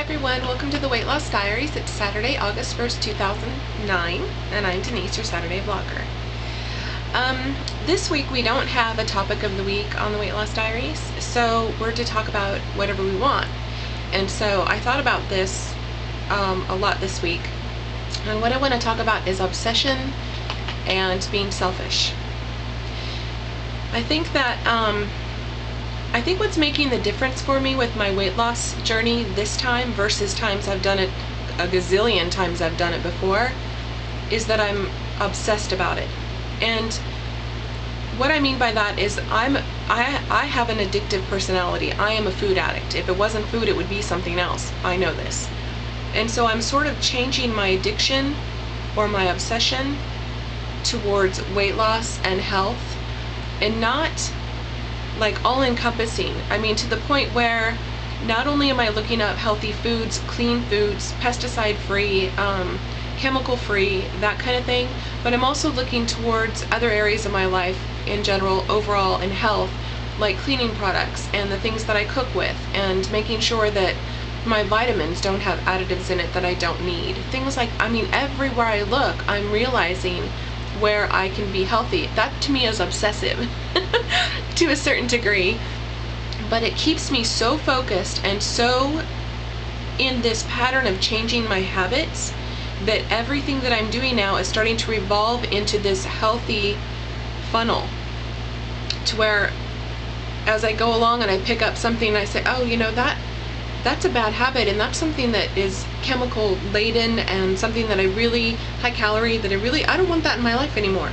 everyone, welcome to the Weight Loss Diaries. It's Saturday, August 1st, 2009, and I'm Denise, your Saturday vlogger. This week we don't have a topic of the week on the Weight Loss Diaries, so we're to talk about whatever we want. And so I thought about this a lot this week, and what I want to talk about is obsession and being selfish. I think that I think what's making the difference for me with my weight loss journey this time versus times I've done it a gazillion times I've done it before is that I'm obsessed about it. And what I mean by that is I have an addictive personality. I am a food addict. If it wasn't food, it would be something else. I know this. And so I'm sort of changing my addiction or my obsession towards weight loss and health, and not like all-encompassing. I mean, to the point where not only am I looking up healthy foods, clean foods, pesticide-free, chemical-free, that kind of thing, but I'm also looking towards other areas of my life in general, overall in health, like cleaning products and the things that I cook with, and making sure that my vitamins don't have additives in it that I don't need. Things like, I mean, everywhere I look, I'm realizing where I can be healthy. That to me is obsessive to a certain degree, but it keeps me so focused and so in this pattern of changing my habits that everything that I'm doing now is starting to revolve into this healthy funnel, to where as I go along and I pick up something and I say, oh, you know, that's a bad habit, and that's something that is chemical laden and something that I really, high calorie, that I don't want that in my life anymore.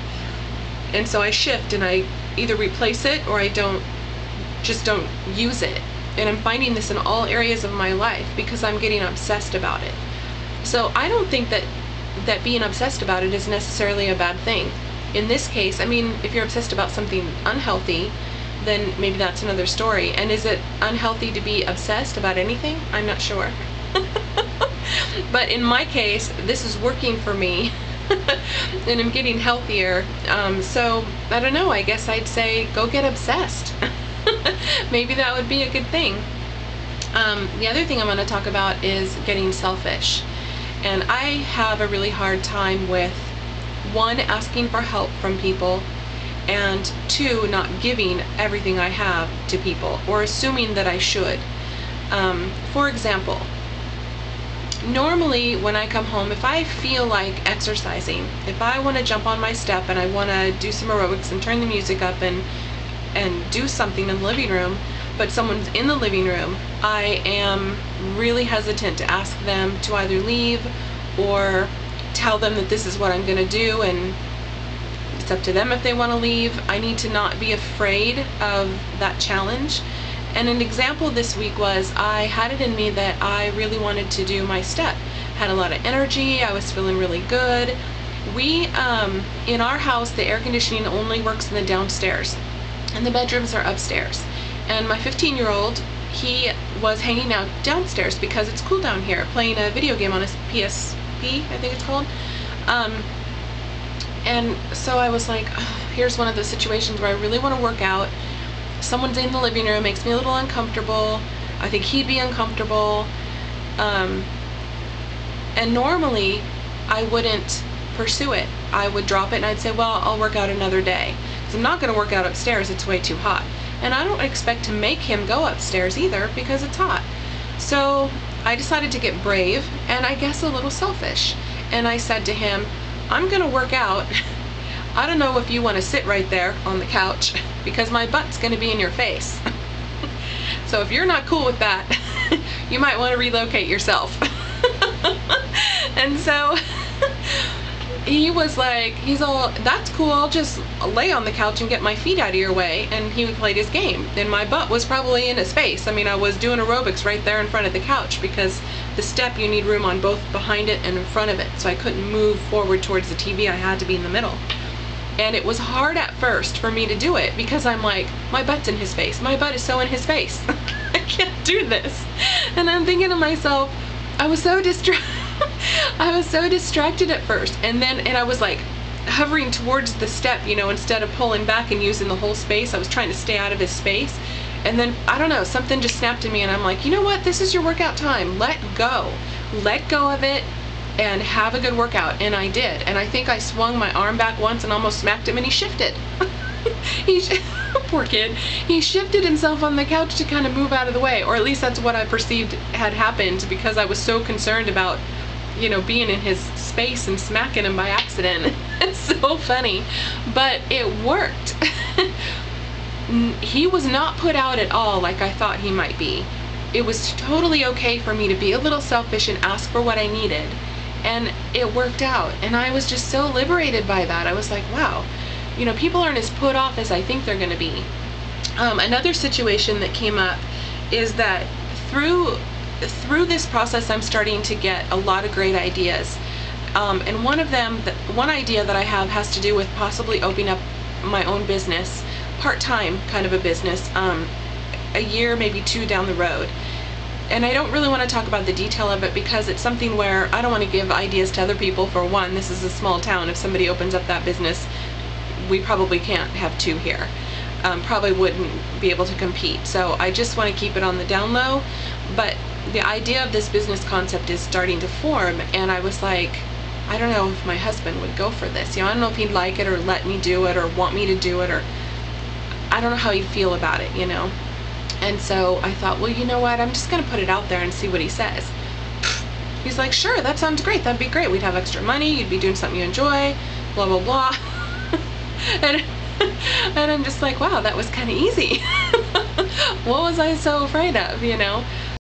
And so I shift and I either replace it or I just don't use it. And I'm finding this in all areas of my life because I'm getting obsessed about it. So I don't think that being obsessed about it is necessarily a bad thing. In this case, I mean, if you're obsessed about something unhealthy, then maybe that's another story. And is it unhealthy to be obsessed about anything? I'm not sure. But in my case, this is working for me and I'm getting healthier. So I don't know, I guess I'd say go get obsessed. Maybe that would be a good thing. The other thing I'm going to talk about is getting selfish. And I have a really hard time with, one, asking for help from people, and two, not giving everything I have to people or assuming that I should. For example, normally when I come home, if I feel like exercising, if I want to jump on my step and I want to do some aerobics and turn the music up and do something in the living room, but someone's in the living room, I am really hesitant to ask them to either leave or tell them that this is what I'm going to do, and it's up to them if they want to leave. I need to not be afraid of that challenge. And an example this week was I had it in me that I really wanted to do my step. Had a lot of energy, I was feeling really good. We, in our house, the air conditioning only works in the downstairs and the bedrooms are upstairs. And my 15-year-old, he was hanging out downstairs because it's cool down here, playing a video game on his PSP, I think it's called. And so I was like, oh, here's one of those situations where I really want to work out. Someone's in the living room, makes me a little uncomfortable. I think he'd be uncomfortable. And normally I wouldn't pursue it. I would drop it and I'd say, well, I'll work out another day. Because I'm not going to work out upstairs, it's way too hot. And I don't expect to make him go upstairs either because it's hot. So I decided to get brave and I guess a little selfish. And I said to him, I'm gonna work out. I don't know if you want to sit right there on the couch because my butt's gonna be in your face. So if you're not cool with that, you might want to relocate yourself. And so he was like, he's all, that's cool, I'll just lay on the couch and get my feet out of your way. And he played his game. And my butt was probably in his face. I mean, I was doing aerobics right there in front of the couch because the step, you need room on both behind it and in front of it. So I couldn't move forward towards the TV, I had to be in the middle. And it was hard at first for me to do it because I'm like, my butt's in his face. My butt is so in his face. I can't do this. And I'm thinking to myself, I was so distracted at first, and I was like hovering towards the step, you know, instead of pulling back and using the whole space. I was trying to stay out of his space, And then, I don't know, something just snapped in me, and I'm like, you know what? This is your workout time. Let go. Let go of it and have a good workout. And I did. And I think I swung my arm back once and almost smacked him, and he shifted. Poor kid. He shifted himself on the couch to kind of move out of the way, or at least that's what I perceived had happened, because I was so concerned about, you know, being in his space and smacking him by accident. It's so funny, but it worked. He was not put out at all like I thought he might be. It was totally okay for me to be a little selfish and ask for what I needed, and it worked out. And I was just so liberated by that. I was like, wow, you know, people aren't as put off as I think they're going to be. Another situation that came up is that through this process, I'm starting to get a lot of great ideas. And one of them, one idea that I have, has to do with possibly opening up my own business, part-time kind of a business, a year, maybe 2 down the road. And I don't really want to talk about the detail of it, because it's something where I don't want to give ideas to other people. For one, this is a small town. If somebody opens up that business, we probably can't have 2 here. Probably wouldn't be able to compete. So I just want to keep it on the down low. But the idea of this business concept is starting to form, and I was like, I don't know if my husband would go for this. You know, I don't know if he'd like it or let me do it or want me to do it, or I don't know how he'd feel about it, you know. And so I thought, well, you know what, I'm just gonna put it out there and see what he says. He's like, sure, that sounds great, that'd be great, we'd have extra money, you'd be doing something you enjoy, blah blah blah. and I'm just like, wow, that was kind of easy. What was I so afraid of, you know?